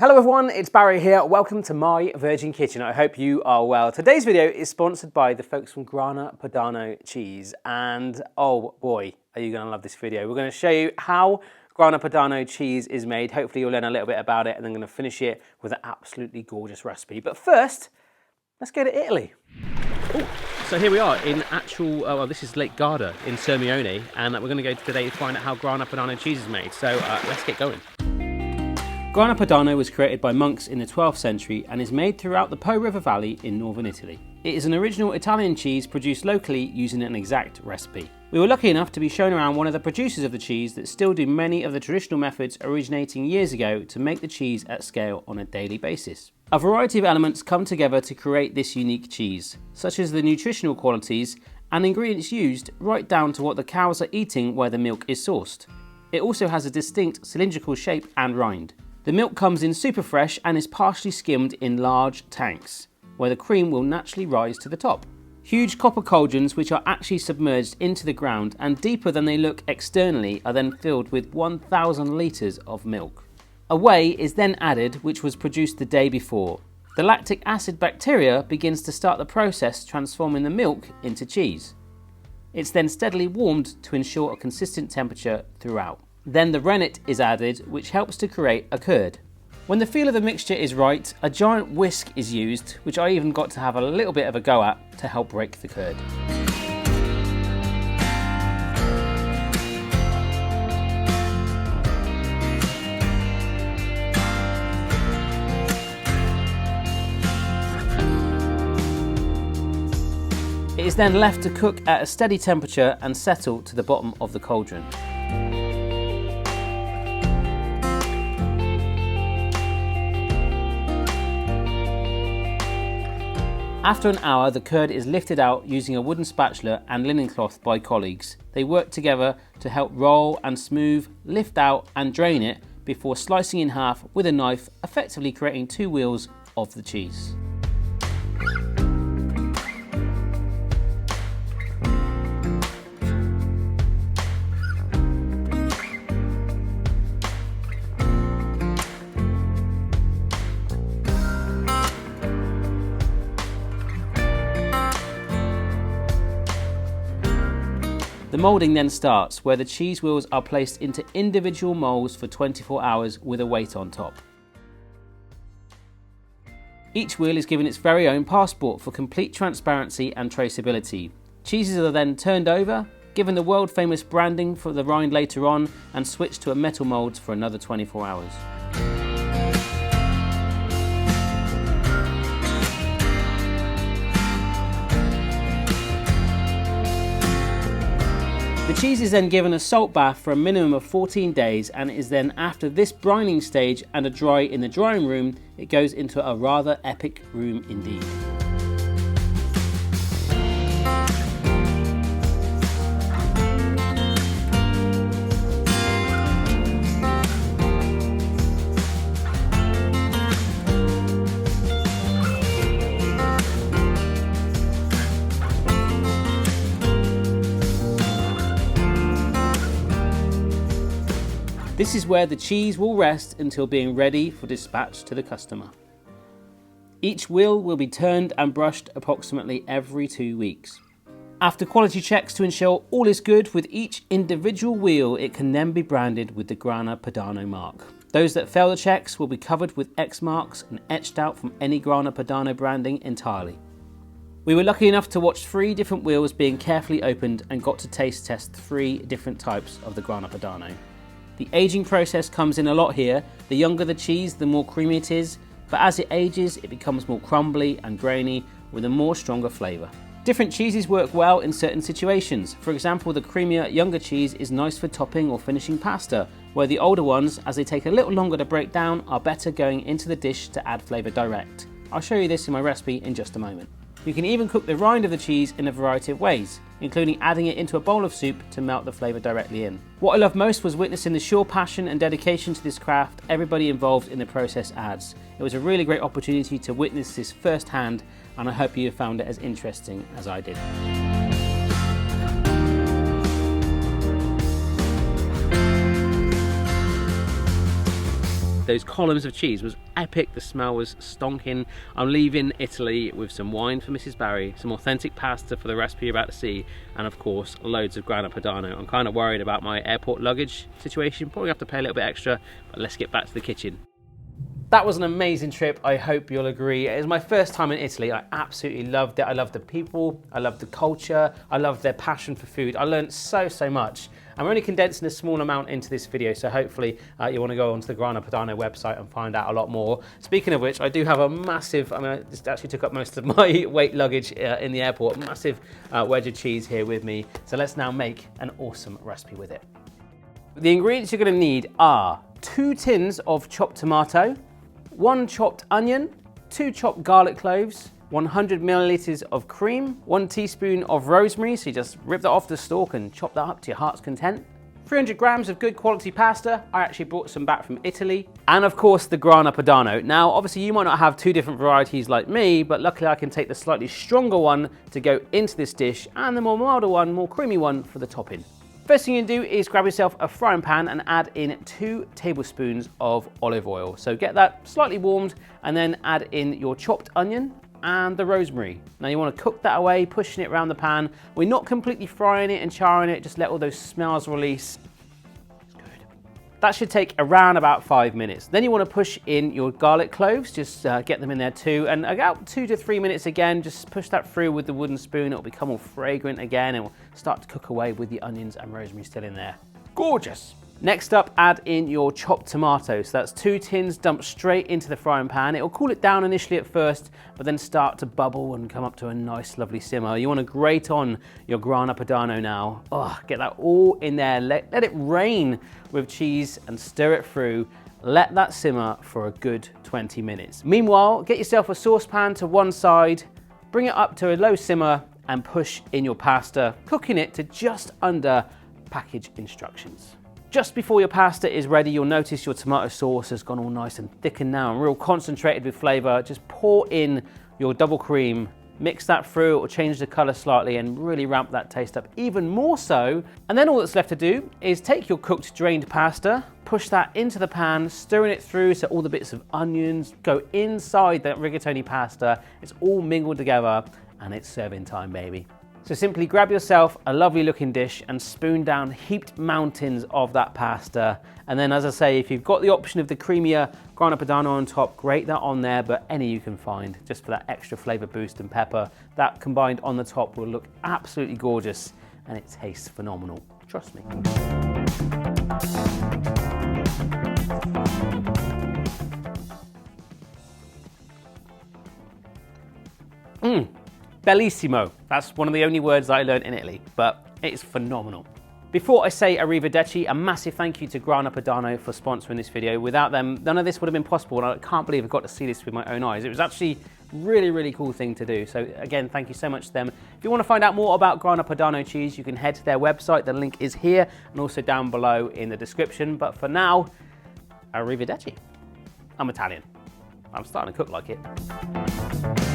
Hello everyone, it's Barry here. Welcome to my Virgin Kitchen. I hope you are well. Today's video is sponsored by the folks from Grana Padano cheese. And oh boy, are you going to love this video. We're going to show you how Grana Padano cheese is made. Hopefully you'll learn a little bit about it and then going to finish it with an absolutely gorgeous recipe. But first, let's go to Italy. Ooh. So here we are in actual, this is Lake Garda in Sirmione, and we're going to go today to find out how Grana Padano cheese is made. So let's get going. Grana Padano was created by monks in the 12th century and is made throughout the Po River Valley in northern Italy. It is an original Italian cheese produced locally using an exact recipe. We were lucky enough to be shown around one of the producers of the cheese that still do many of the traditional methods originating years ago to make the cheese at scale on a daily basis. A variety of elements come together to create this unique cheese, such as the nutritional qualities and ingredients used right down to what the cows are eating where the milk is sourced. It also has a distinct cylindrical shape and rind. The milk comes in super fresh and is partially skimmed in large tanks, where the cream will naturally rise to the top. Huge copper cauldrons, which are actually submerged into the ground and deeper than they look externally, are then filled with 1,000 litres of milk. A whey is then added, which was produced the day before. The lactic acid bacteria begins to start the process transforming the milk into cheese. It's then steadily warmed to ensure a consistent temperature throughout. Then the rennet is added, which helps to create a curd. When the feel of the mixture is right, a giant whisk is used, which I even got to have a little bit of a go at to help break the curd. It is then left to cook at a steady temperature and settle to the bottom of the cauldron. After an hour, the curd is lifted out using a wooden spatula and linen cloth by colleagues. They work together to help roll and smooth, lift out and drain it before slicing in half with a knife, effectively creating two wheels of the cheese. The moulding then starts, where the cheese wheels are placed into individual moulds for 24 hours with a weight on top. Each wheel is given its very own passport for complete transparency and traceability. Cheeses are then turned over, given the world famous branding for the rind later on, and switched to a metal mould for another 24 hours. The cheese is then given a salt bath for a minimum of 14 days, and it is then after this brining stage and a dry in the drying room, it goes into a rather epic room indeed. This is where the cheese will rest until being ready for dispatch to the customer. Each wheel will be turned and brushed approximately every 2 weeks. After quality checks to ensure all is good with each individual wheel, it can then be branded with the Grana Padano mark. Those that fail the checks will be covered with X marks and etched out from any Grana Padano branding entirely. We were lucky enough to watch 3 different wheels being carefully opened and got to taste test 3 different types of the Grana Padano. The aging process comes in a lot here. The younger the cheese, the more creamy it is, but as it ages, it becomes more crumbly and grainy with a more stronger flavour. Different cheeses work well in certain situations. For example, the creamier, younger cheese is nice for topping or finishing pasta, where the older ones, as they take a little longer to break down, are better going into the dish to add flavour direct. I'll show you this in my recipe in just a moment. You can even cook the rind of the cheese in a variety of ways, including adding it into a bowl of soup to melt the flavour directly in. What I loved most was witnessing the sheer passion and dedication to this craft everybody involved in the process adds. It was a really great opportunity to witness this firsthand, and I hope you found it as interesting as I did. those columns of cheese was epic. The smell was stonking. I'm leaving Italy with some wine for Mrs. Barry, some authentic pasta for the recipe you're about to see, and of course loads of Grana Padano. I'm kind of worried about my airport luggage situation, probably have to pay a little bit extra, but let's get back to the kitchen. That was an amazing trip, I hope you'll agree. It was my first time in Italy. I absolutely loved it. I loved the people, I loved the culture, I loved their passion for food. I learned so much. I'm only condensing a small amount into this video, so hopefully you want to go onto the Grana Padano website and find out a lot more. Speaking of which, I do have a massive, this actually took up most of my weight luggage in the airport, massive wedge of cheese here with me. So let's now make an awesome recipe with it. The ingredients you're going to need are 2 tins of chopped tomato, 1 chopped onion, 2 chopped garlic cloves, 100 milliliters of cream, 1 teaspoon of rosemary, so you just rip that off the stalk and chop that up to your heart's content, 300 grams of good quality pasta. I actually brought some back from Italy, and of course the Grana Padano. Now obviously you might not have 2 different varieties like me, but luckily I can take the slightly stronger one to go into this dish and the more milder one, more creamy one for the topping. First thing you do is grab yourself a frying pan and add in 2 tablespoons of olive oil. So get that slightly warmed and then add in your chopped onion and the rosemary. Now you want to cook that away, pushing it around the pan. We're not completely frying it and charring it, just let all those smells release. It's good. That should take around about 5 minutes. Then you want to push in your garlic cloves, just get them in there too, and about 2 to 3 minutes again, just push that through with the wooden spoon. It'll become all fragrant again and will start to cook away with the onions and rosemary still in there. Gorgeous. Next up, add in your chopped tomatoes. So that's 2 tins dumped straight into the frying pan. It'll cool it down initially at first, but then start to bubble and come up to a nice, lovely simmer. You want to grate on your Grana Padano now. Oh, get that all in there. Let it rain with cheese and stir it through. Let that simmer for a good 20 minutes. Meanwhile, get yourself a saucepan to one side, bring it up to a low simmer and push in your pasta, cooking it to just under package instructions. Just before your pasta is ready, you'll notice your tomato sauce has gone all nice and thickened now and real concentrated with flavor. Just pour in your double cream, mix that through, it will change the color slightly and really ramp that taste up even more so. And then all that's left to do is take your cooked drained pasta, push that into the pan, stirring it through so all the bits of onions go inside that rigatoni pasta. It's all mingled together and it's serving time, baby. So simply grab yourself a lovely looking dish and spoon down heaped mountains of that pasta. And then, as I say, if you've got the option of the creamier Grana Padano on top, grate that on there, but any you can find just for that extra flavor boost and pepper. That combined on the top will look absolutely gorgeous and it tastes phenomenal. Trust me. Bellissimo. That's one of the only words I learned in Italy, but it's phenomenal. Before I say arrivederci, a massive thank you to Grana Padano for sponsoring this video. Without them, none of this would have been possible, and I can't believe I got to see this with my own eyes. It was actually a really cool thing to do. So again, thank you so much to them. If you want to find out more about Grana Padano cheese, you can head to their website. The link is here and also down below in the description. But for now, arrivederci. I'm Italian. I'm starting to cook like it.